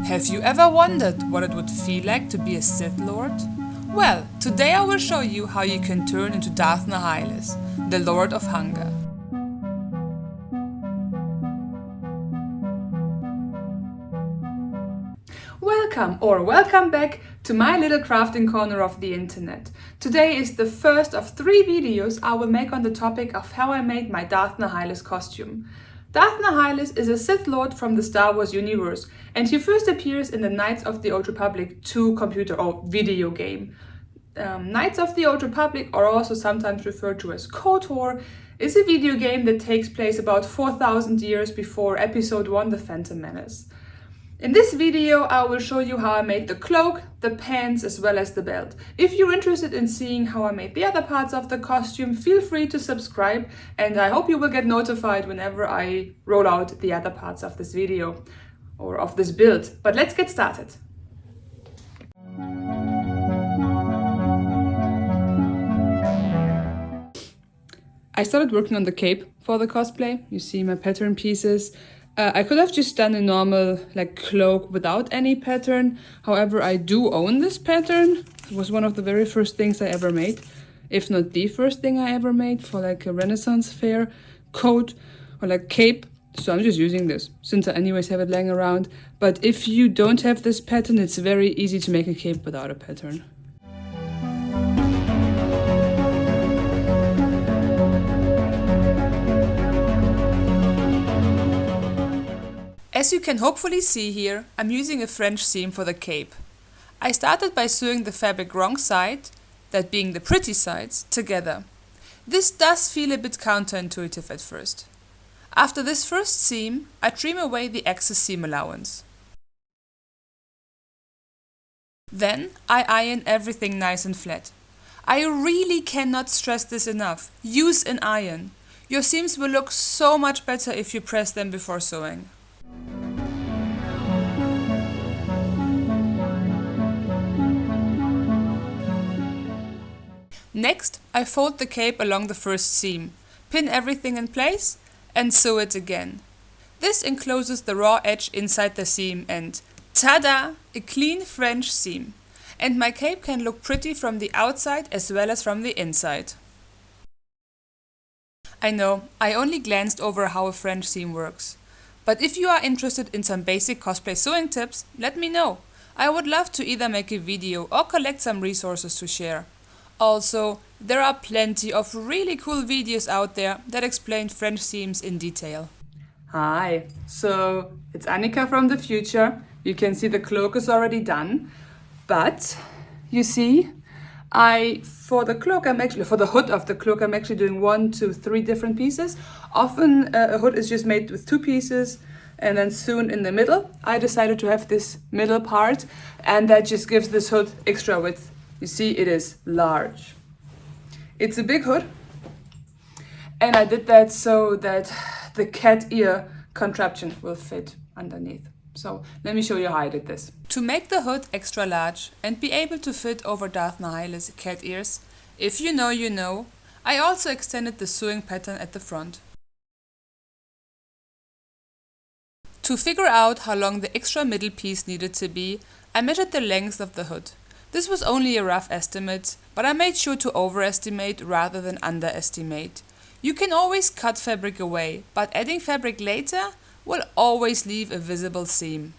Have you ever wondered what it would feel like to be a Sith Lord? Well, today I will show you how you can turn into Darth Nihilus, the Lord of Hunger. Welcome back to my little crafting corner of the internet. Today is the first of 3 videos I will make on the topic of how I made my Darth Nihilus costume. Darth Nihilus is a Sith Lord from the Star Wars universe, and he first appears in the Knights of the Old Republic 2 computer or video game. Knights of the Old Republic, or also sometimes referred to as KOTOR, is a video game that takes place about 4,000 years before Episode 1, The Phantom Menace. In this video I will show you how I made the cloak, the pants as well as the belt. If you're interested in seeing how I made the other parts of the costume, feel free to subscribe, and I hope you will get notified whenever I roll out the other parts of this video or of this build. But let's get started. I started working on the cape for the cosplay. You see my pattern pieces. I could have just done a normal cloak without any pattern. However, I do own this pattern. It was one of the very first things I ever made, if not the first thing I ever made for a Renaissance fair coat or cape. So I'm just using this since I anyways have it laying around. But if you don't have this pattern, it's very easy to make a cape without a pattern. As you can hopefully see here, I'm using a French seam for the cape. I started by sewing the fabric wrong side, that being the pretty sides, together. This does feel a bit counterintuitive at first. After this first seam, I trim away the excess seam allowance. Then I iron everything nice and flat. I really cannot stress this enough. Use an iron. Your seams will look so much better if you press them before sewing. Next, I fold the cape along the first seam, pin everything in place, and sew it again. This encloses the raw edge inside the seam and tada! A clean French seam. And my cape can look pretty from the outside as well as from the inside. I know, I only glanced over how a French seam works. But if you are interested in some basic cosplay sewing tips, let me know. I would love to either make a video or collect some resources to share. Also, there are plenty of really cool videos out there that explain French seams in detail. Hi, so it's Annika from the future. You can see the cloak is already done. But, you see, for the hood of the cloak, I'm actually doing 1 to 3 different pieces. Often a hood is just made with 2 pieces and then sewn in the middle. I decided to have this middle part, and that just gives this hood extra width. You see, it is large. It's a big hood, and I did that so that the cat ear contraption will fit underneath. So let me show you how I did this. To make the hood extra large and be able to fit over Darth Nihilus' cat ears, if you know, you know, I also extended the sewing pattern at the front. To figure out how long the extra middle piece needed to be, I measured the length of the hood. This was only a rough estimate, but I made sure to overestimate rather than underestimate. You can always cut fabric away, but adding fabric later will always leave a visible seam.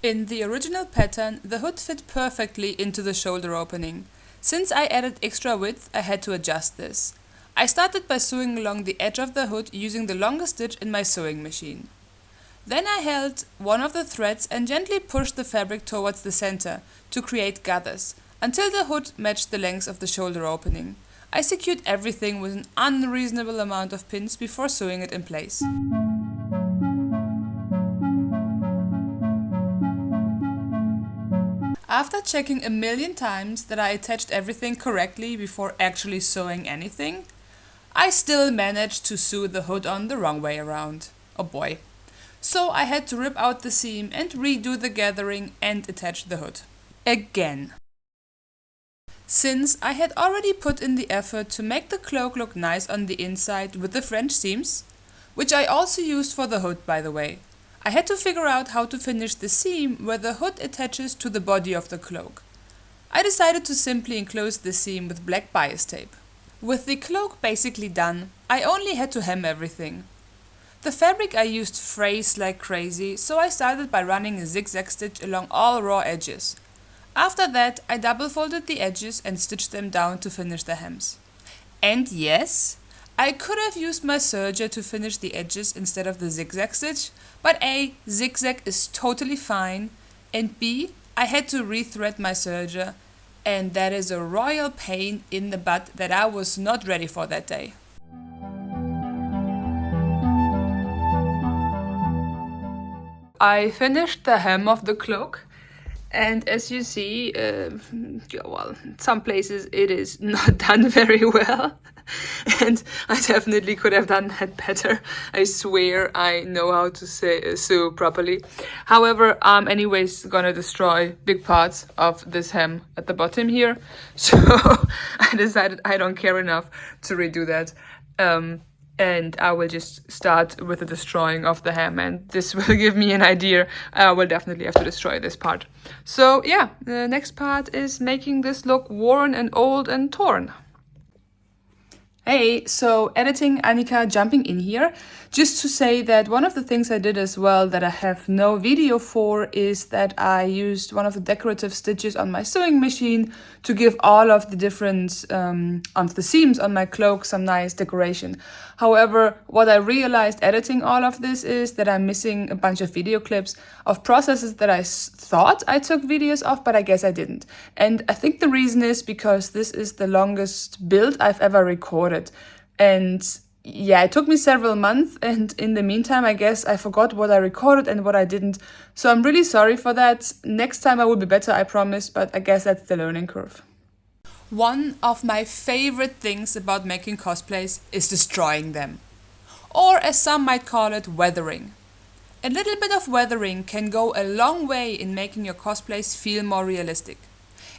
In the original pattern, the hood fit perfectly into the shoulder opening. Since I added extra width, I had to adjust this. I started by sewing along the edge of the hood using the longest stitch in my sewing machine. Then I held one of the threads and gently pushed the fabric towards the center to create gathers, until the hood matched the length of the shoulder opening. I secured everything with an unreasonable amount of pins before sewing it in place. After checking a million times that I attached everything correctly before actually sewing anything, I still managed to sew the hood on the wrong way around. Oh boy. So I had to rip out the seam and redo the gathering and attach the hood. Again. Since I had already put in the effort to make the cloak look nice on the inside with the French seams, which I also used for the hood by the way, I had to figure out how to finish the seam where the hood attaches to the body of the cloak. I decided to simply enclose the seam with black bias tape. With the cloak basically done, I only had to hem everything. The fabric I used frays like crazy, so I started by running a zigzag stitch along all raw edges. After that, I double folded the edges and stitched them down to finish the hems. And yes, I could have used my serger to finish the edges instead of the zigzag stitch, but A, zigzag is totally fine, and B, I had to rethread my serger, and that is a royal pain in the butt that I was not ready for that day. I finished the hem of the cloak, and as you see, well, in some places it is not done very well. And I definitely could have done that better. I swear I know how to sew properly. However, I'm anyways gonna destroy big parts of this hem at the bottom here. So I decided I don't care enough to redo that. And I will just start with the destroying of the hem, and this will give me an idea. I will definitely have to destroy this part. So yeah, the next part is making this look worn and old and torn. Hey, so editing Annika jumping in here, just to say that one of the things I did as well that I have no video for is that I used one of the decorative stitches on my sewing machine to give all of the different of the seams on my cloak some nice decoration. However, what I realized editing all of this is that I'm missing a bunch of video clips of processes that I thought I took videos of, but I guess I didn't. And I think the reason is because this is the longest build I've ever recorded. And yeah, it took me several months, and in the meantime, I guess I forgot what I recorded and what I didn't. So I'm really sorry for that. Next time I will be better, I promise, but I guess that's the learning curve. One of my favorite things about making cosplays is destroying them. Or as some might call it, weathering. A little bit of weathering can go a long way in making your cosplays feel more realistic.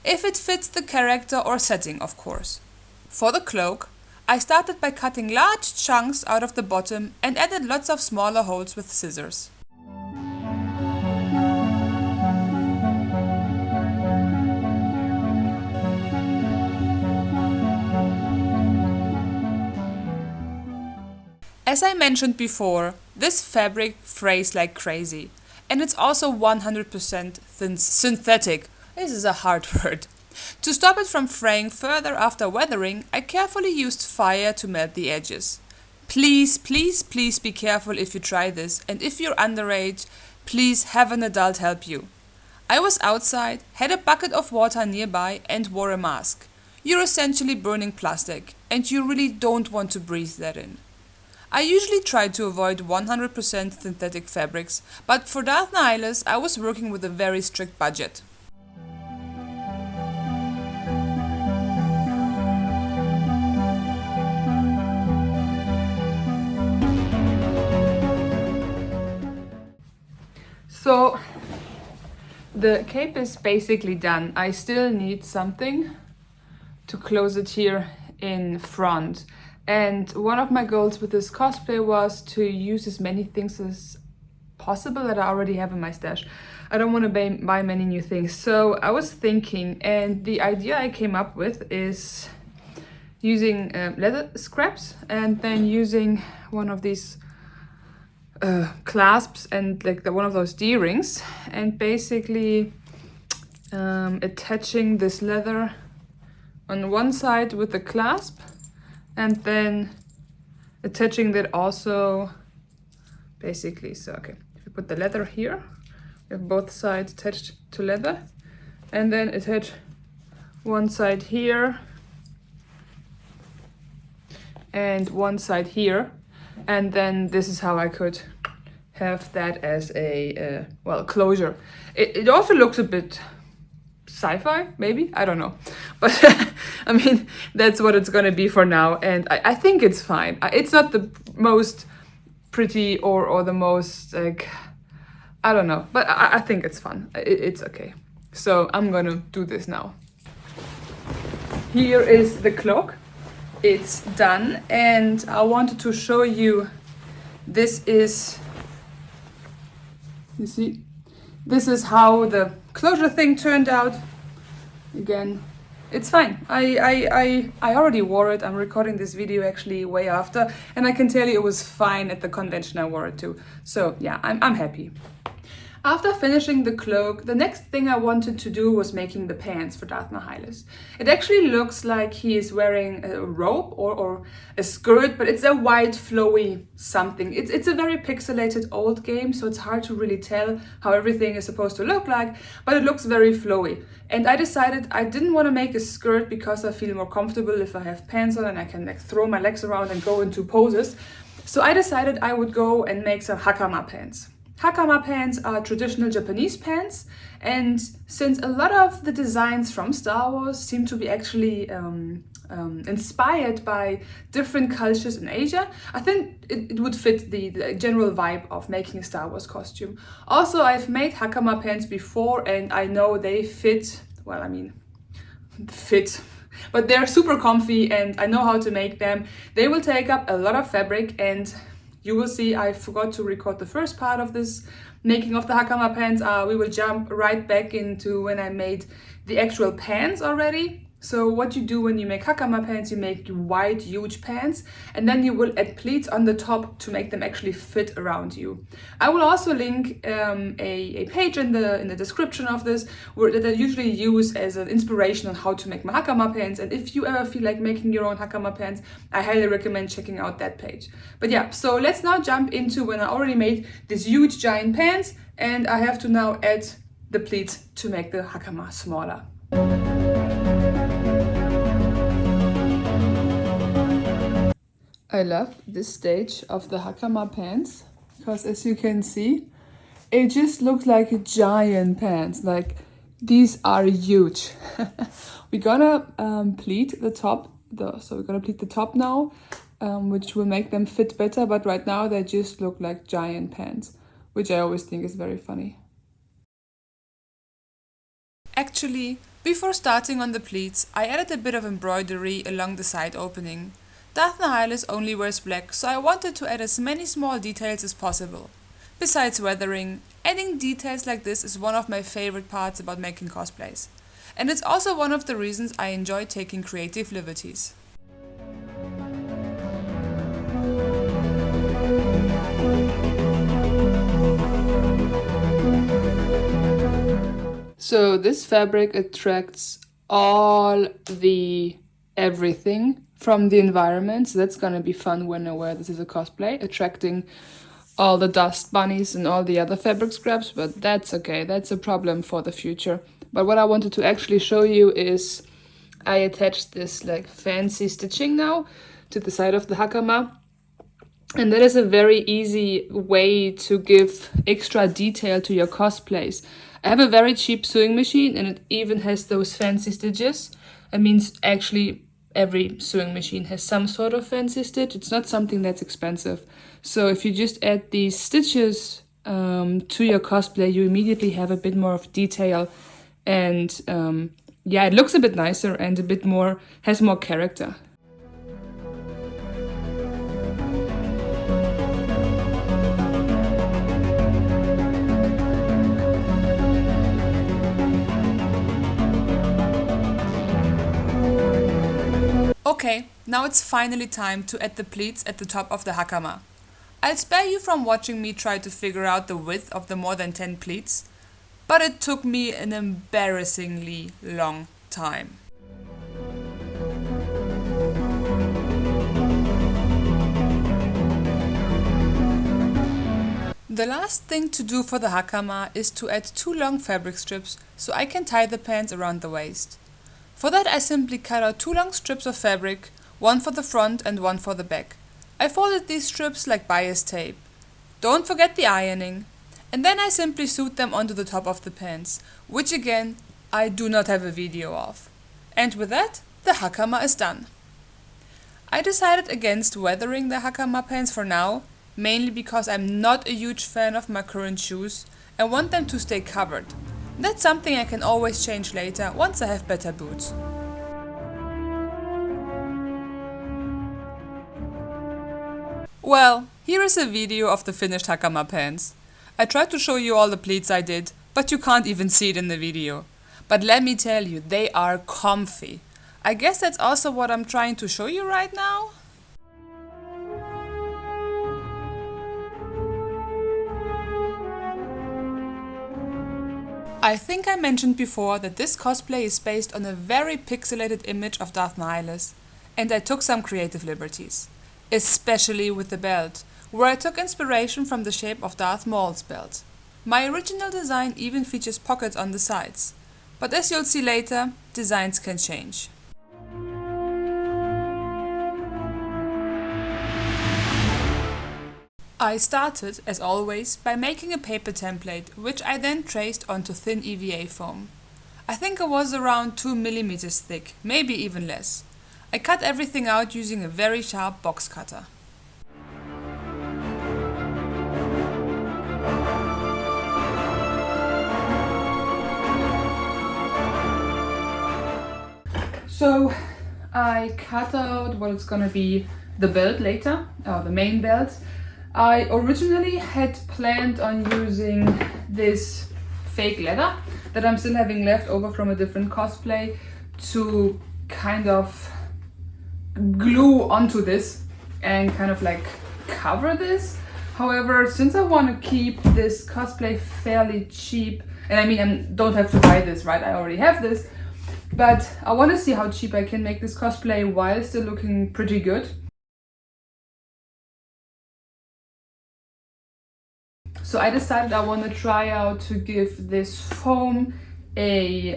If it fits the character or setting, of course. For the cloak, I started by cutting large chunks out of the bottom and added lots of smaller holes with scissors. As I mentioned before, this fabric frays like crazy, and it's also 100% synthetic. This is a hard word. To stop it from fraying further after weathering, I carefully used fire to melt the edges. Please, please, please be careful if you try this, and if you're underage, please have an adult help you. I was outside, had a bucket of water nearby, and wore a mask. You're essentially burning plastic, and you really don't want to breathe that in. I usually try to avoid 100% synthetic fabrics, but for Darth Nihilus I was working with a very strict budget. So the cape is basically done. I still need something to close it here in front. And one of my goals with this cosplay was to use as many things as possible that I already have in my stash. I don't want to buy many new things. So I was thinking, and the idea I came up with is using leather scraps and then using one of these clasps and like one of those D-rings, and basically attaching this leather on one side with the clasp, and then attaching that also basically, so okay, if you put the leather here, you have both sides attached to leather, and then attach one side here and one side here, and then this is how I could have that as a well, closure. It also looks a bit sci-fi, maybe, I don't know, but I mean, that's what it's gonna be for now, and I think it's fine. It's not the most pretty or the most, like, I don't know, but I think it's fun. It's okay. So I'm gonna do this now. Here is the cloak. It's done, and I wanted to show you, this is You see? This is how the closure thing turned out. Again, it's fine. I already wore it. I'm recording this video actually way after, and I can tell you it was fine at the convention I wore it to. So yeah, I'm happy. After finishing the cloak, the next thing I wanted to do was making the pants for Darth Nihilus. It actually looks like he is wearing a robe or a skirt, but it's a white flowy something. It's a very pixelated old game, so it's hard to really tell how everything is supposed to look like, but it looks very flowy. And I decided I didn't want to make a skirt because I feel more comfortable if I have pants on and I can like throw my legs around and go into poses. So I decided I would go and make some Hakama pants. Hakama pants are traditional Japanese pants, and since a lot of the designs from Star Wars seem to be actually inspired by different cultures in Asia, I think it would fit the general vibe of making a Star Wars costume. Also, I've made Hakama pants before and I know they fit, well, I mean, fit. But they're super comfy and I know how to make them. They will take up a lot of fabric, and you will see I forgot to record the first part of this making of the Hakama pants. We will jump right back into when I made the actual pants already. So what you do when you make Hakama pants, you make wide, huge pants, and then you will add pleats on the top to make them actually fit around you. I will also link a page in the description of this that I usually use as an inspiration on how to make my Hakama pants. And if you ever feel like making your own Hakama pants, I highly recommend checking out that page. But yeah, so let's now jump into when I already made these huge giant pants, and I have to now add the pleats to make the Hakama smaller. I love this stage of the Hakama pants because, as you can see, it just looks like a giant pants. Like, these are huge. We're gonna pleat the top though, so we're gonna pleat the top now, which will make them fit better, but right now they just look like giant pants, which I always think is very funny. Actually, before starting on the pleats, I added a bit of embroidery along the side opening. Darth Nihilus only wears black, so I wanted to add as many small details as possible. Besides weathering, adding details like this is one of my favorite parts about making cosplays. And it's also one of the reasons I enjoy taking creative liberties. So this fabric attracts all the everything from the environment, so that's gonna be fun when I wear this as a cosplay, attracting all the dust bunnies and all the other fabric scraps, but that's okay, that's a problem for the future. But what I wanted to actually show you is I attached this like fancy stitching now to the side of the Hakama, and that is a very easy way to give extra detail to your cosplays. I have a very cheap sewing machine and it even has those fancy stitches. It means actually every sewing machine has some sort of fancy stitch. It's not something that's expensive. So if you just add these stitches to your cosplay, you immediately have a bit more of detail, and yeah, it looks a bit nicer and a bit more, has more character. Okay, now it's finally time to add the pleats at the top of the Hakama. I'll spare you from watching me try to figure out the width of the more than 10 pleats, but it took me an embarrassingly long time. The last thing to do for the Hakama is to add 2 long fabric strips so I can tie the pants around the waist. For that I simply cut out 2 long strips of fabric, one for the front and one for the back. I folded these strips like bias tape. Don't forget the ironing. And then I simply sewed them onto the top of the pants, which again, I do not have a video of. And with that, the Hakama is done. I decided against weathering the Hakama pants for now, mainly because I'm not a huge fan of my current shoes and want them to stay covered. That's something I can always change later once I have better boots. Well, here is a video of the finished Hakama pants. I tried to show you all the pleats I did, but you can't even see it in the video. But let me tell you, they are comfy. I guess that's also what I'm trying to show you right now. I think I mentioned before that this cosplay is based on a very pixelated image of Darth Nihilus, and I took some creative liberties. Especially with the belt, where I took inspiration from the shape of Darth Maul's belt. My original design even features pockets on the sides, but as you'll see later, designs can change. I started, as always, by making a paper template, which I then traced onto thin EVA foam. I think it was around 2 mm thick, maybe even less. I cut everything out using a very sharp box cutter. So I cut out what is gonna be the belt later, or the main belt. I originally had planned on using this fake leather that I'm still having left over from a different cosplay to kind of glue onto this and kind of like cover this. However, since I want to keep this cosplay fairly cheap, and I mean I don't have to buy this, right? I already have this, but I want to see how cheap I can make this cosplay while still looking pretty good. So I decided I want to try out to give this foam a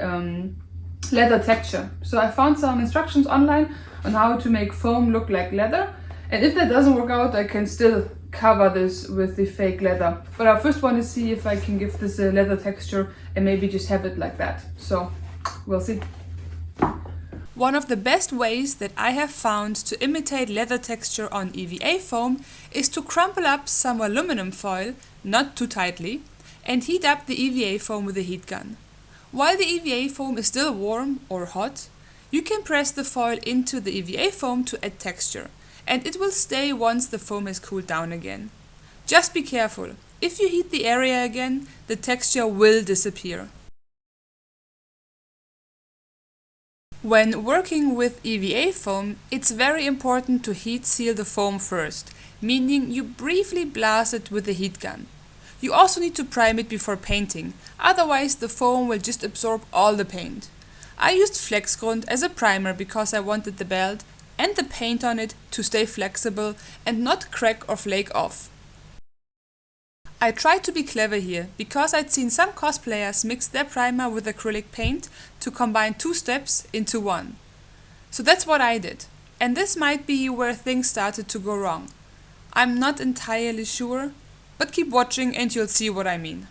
leather texture. So I found some instructions online on how to make foam look like leather. And if that doesn't work out, I can still cover this with the fake leather. But I first want to see if I can give this a leather texture and maybe just have it like that. So we'll see. One of the best ways that I have found to imitate leather texture on EVA foam is to crumple up some aluminum foil, not too tightly, and heat up the EVA foam with a heat gun. While the EVA foam is still warm or hot, you can press the foil into the EVA foam to add texture, and it will stay once the foam has cooled down again. Just be careful, if you heat the area again, the texture will disappear. When working with EVA foam, it's very important to heat seal the foam first, meaning you briefly blast it with a heat gun. You also need to prime it before painting, otherwise the foam will just absorb all the paint. I used Flex Grund as a primer because I wanted the belt and the paint on it to stay flexible and not crack or flake off. I tried to be clever here, because I'd seen some cosplayers mix their primer with acrylic paint to combine two steps into one. So that's what I did, and this might be where things started to go wrong. I'm not entirely sure, but keep watching and you'll see what I mean.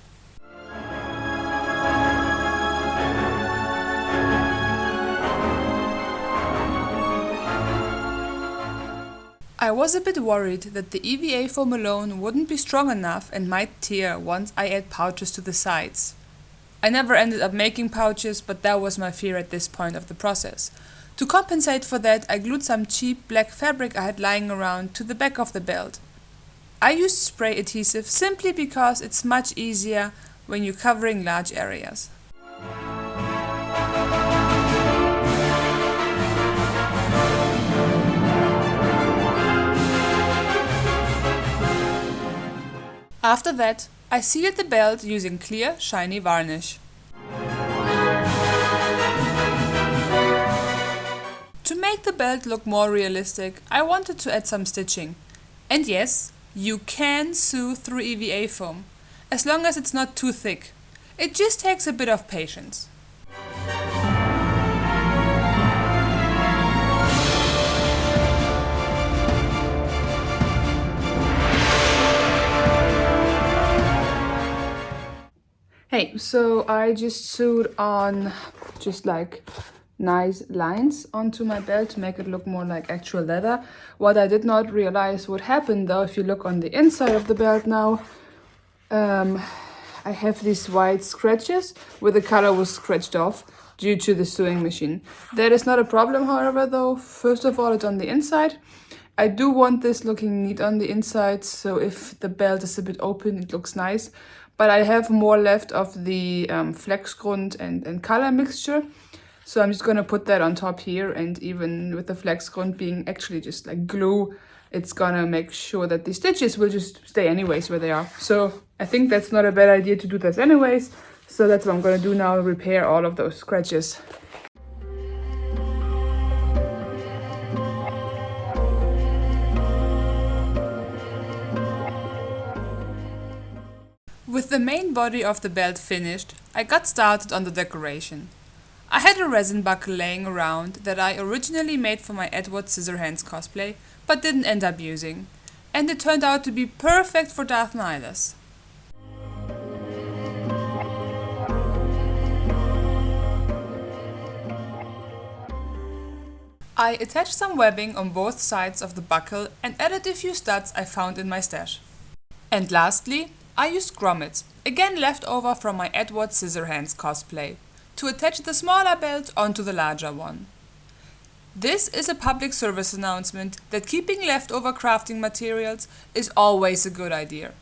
I was a bit worried that the EVA foam alone wouldn't be strong enough and might tear once I add pouches to the sides. I never ended up making pouches, but that was my fear at this point of the process. To compensate for that, I glued some cheap black fabric I had lying around to the back of the belt. I used spray adhesive simply because it's much easier when you're covering large areas. After that, I sealed the belt using clear, shiny varnish. To make the belt look more realistic, I wanted to add some stitching. And yes, you can sew through EVA foam, as long as it's not too thick. It just takes a bit of patience. Hey, so I just sewed on just like nice lines onto my belt to make it look more like actual leather. What I did not realize would happen though, if you look on the inside of the belt now, I have these white scratches where the color was scratched off due to the sewing machine. That is not a problem, however, though. First of all, it's on the inside, I do want this looking neat on the inside, so if the belt is a bit open, it looks nice. But I have more left of the Flex Grund and color mixture. So I'm just gonna put that on top here, and even with the Flex Grund being actually just like glue, it's gonna make sure that the stitches will just stay anyways where they are. So I think that's not a bad idea to do this anyways. So that's what I'm gonna do now, repair all of those scratches. With the main body of the belt finished, I got started on the decoration. I had a resin buckle laying around that I originally made for my Edward Scissorhands cosplay, but didn't end up using, and it turned out to be perfect for Darth Nihilus. I attached some webbing on both sides of the buckle and added a few studs I found in my stash. And lastly, I used grommets, again left over from my Edward Scissorhands cosplay, to attach the smaller belt onto the larger one. This is a public service announcement that keeping leftover crafting materials is always a good idea.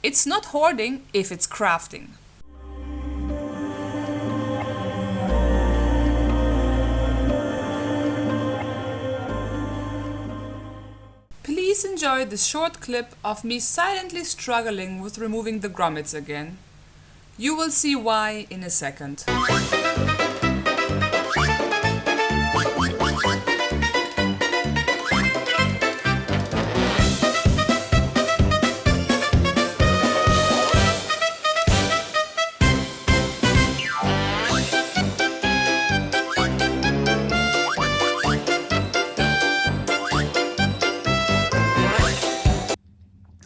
It's not hoarding if it's crafting. Please enjoy this short clip of me silently struggling with removing the grommets again. You will see why in a second.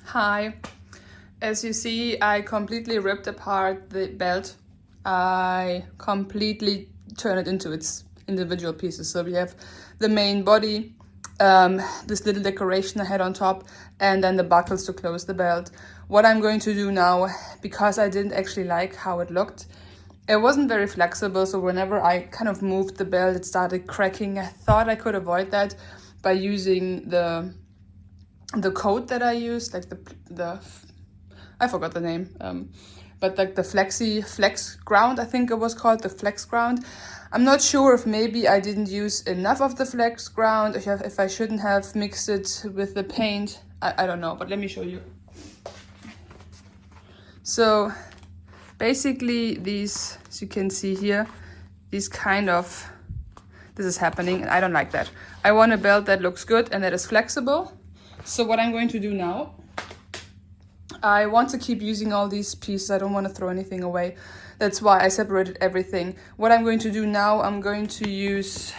Hi. As you see, I completely ripped apart the belt. I completely turned it into its individual pieces. So we have the main body, this little decoration I had on top, and then the buckles to close the belt. What I'm going to do now, because I didn't actually like how it looked, it wasn't very flexible, so whenever I kind of moved the belt, it started cracking. I thought I could avoid that by using the coat that I used, like the I forgot the name, but like the Flex Grund, I think it was called, the Flex Grund. I'm not sure if maybe I didn't use enough of the Flex Grund, if I shouldn't have mixed it with the paint. I don't know, but let me show you. So basically these, as you can see here, this is happening, and I don't like that. I want a belt that looks good and that is flexible. So what I'm going to do now, I want to keep using all these pieces. I don't want to throw anything away. That's why I separated everything. What I'm going to do now, I'm going to use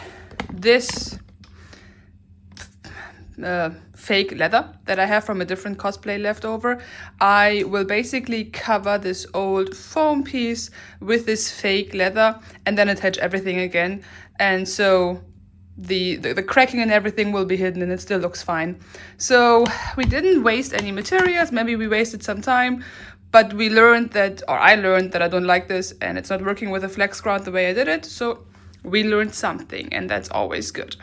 this fake leather that I have from a different cosplay leftover. I will basically cover this old foam piece with this fake leather and then attach everything again. And so the cracking and everything will be hidden, and it still looks fine. So we didn't waste any materials. Maybe we wasted some time, but we learned that, or I learned that I don't like this, and it's not working with a Flex Grund the way I did it. So we learned something, and that's always good.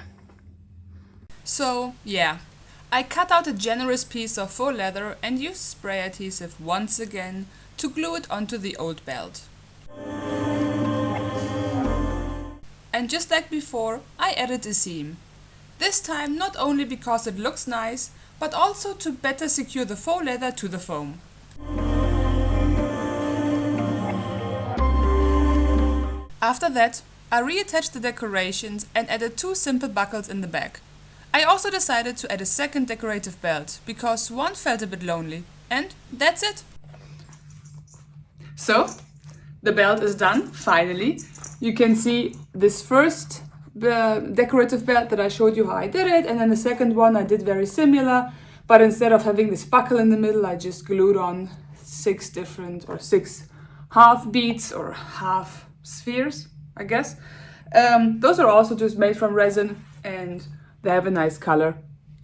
So yeah, I cut out a generous piece of faux leather and used spray adhesive once again to glue it onto the old belt. And just like before, I added a seam. This time not only because it looks nice, but also to better secure the faux leather to the foam. After that, I reattached the decorations and added 2 simple buckles in the back. I also decided to add a second decorative belt, because one felt a bit lonely. And that's it. So, the belt is done, finally. You can see this first decorative belt that I showed you how I did it, and then the second one I did very similar, but instead of having this buckle in the middle, I just glued on 6 half beads or half spheres, I guess. Those are also just made from resin, and they have a nice color,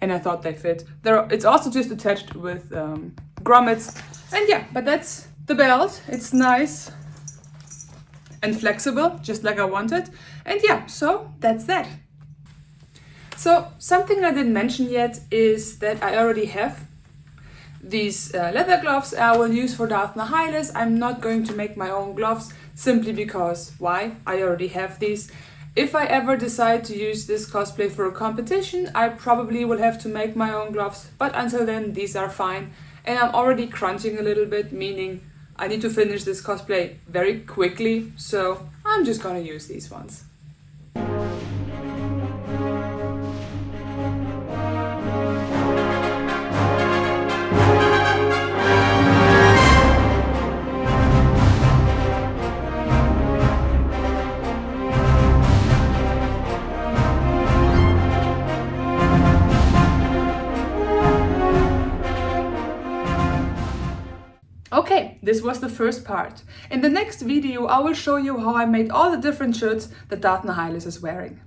and I thought they fit. It's also just attached with grommets, and yeah, but that's the belt. It's nice and flexible, just like I wanted. And yeah, so that's that. So something I didn't mention yet is that I already have these leather gloves I will use for Darth Nihilus. I'm not going to make my own gloves simply because, why? I already have these. If I ever decide to use this cosplay for a competition, I probably will have to make my own gloves, but until then these are fine. And I'm already crunching a little bit, meaning I need to finish this cosplay very quickly, so I'm just gonna use these ones. Okay, this was the first part. In the next video I will show you how I made all the different shirts that Darth Nihilus is wearing.